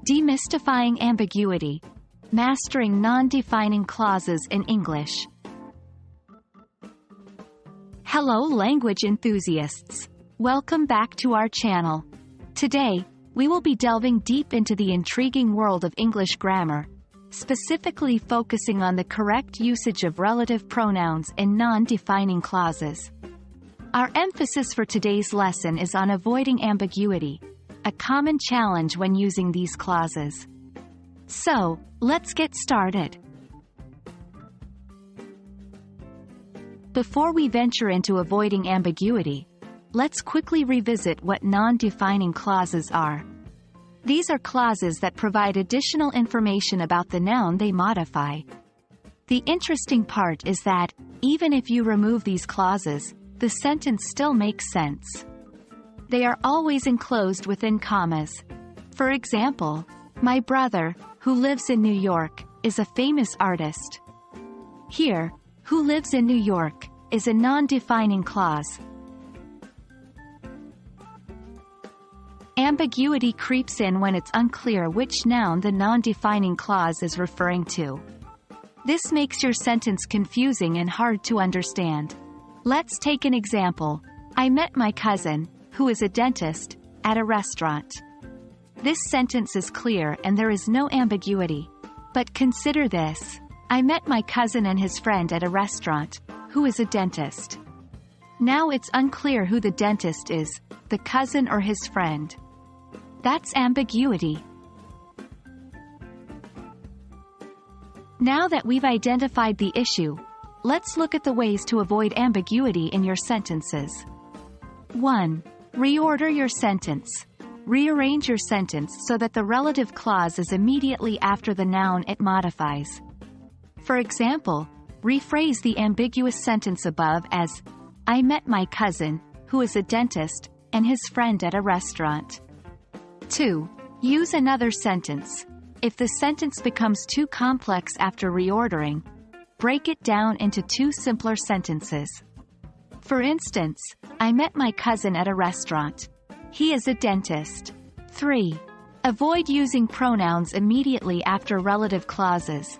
Demystifying Ambiguity. Mastering non-defining clauses in English. Hello language enthusiasts. Welcome back to our channel. Today, we will be delving deep into the intriguing world of English grammar, specifically focusing on the correct usage of relative pronouns in non-defining clauses. Our emphasis for today's lesson is on avoiding ambiguity, a common challenge when using these clauses. So, let's get started. Before we venture into avoiding ambiguity, let's quickly revisit what non-defining clauses are. These are clauses that provide additional information about the noun they modify. The interesting part is that, even if you remove these clauses, the sentence still makes sense. They are always enclosed within commas. For example, my brother, who lives in New York, is a famous artist. Here, who lives in New York, is a non-defining clause. Ambiguity creeps in when it's unclear which noun the non-defining clause is referring to. This makes your sentence confusing and hard to understand. Let's take an example. I met my cousin, who is a dentist, at a restaurant. This sentence is clear and there is no ambiguity. But consider this. I met my cousin and his friend at a restaurant, who is a dentist. Now it's unclear who the dentist is, the cousin or his friend. That's ambiguity. Now that we've identified the issue, let's look at the ways to avoid ambiguity in your sentences. 1. Reorder your sentence. Rearrange your sentence so that the relative clause is immediately after the noun it modifies. For example, rephrase the ambiguous sentence above as, I met my cousin, who is a dentist, and his friend at a restaurant. 2. Use another sentence. If the sentence becomes too complex after reordering, break it down into two simpler sentences. For instance, I met my cousin at a restaurant. He is a dentist. 3. Avoid using pronouns immediately after relative clauses.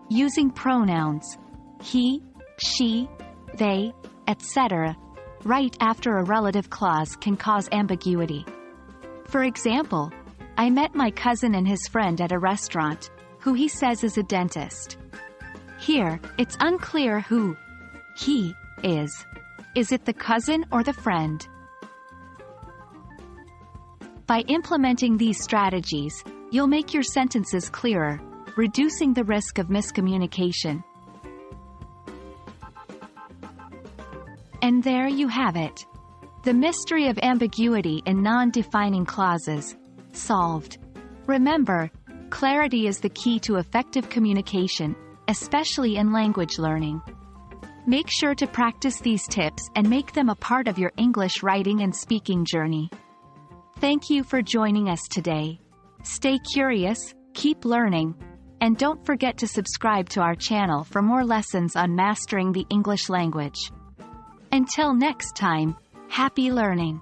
Using pronouns he, she, they, etc. right after a relative clause can cause ambiguity. For example, I met my cousin and his friend at a restaurant, who he says is a dentist. Here, it's unclear who he is. Is it the cousin or the friend? By implementing these strategies, you'll make your sentences clearer, reducing the risk of miscommunication. And there you have it. The mystery of ambiguity in non-defining clauses, solved. Remember, clarity is the key to effective communication, especially in language learning. Make sure to practice these tips and make them a part of your English writing and speaking journey. Thank you for joining us today. Stay curious, keep learning, and don't forget to subscribe to our channel for more lessons on mastering the English language. Until next time, happy learning!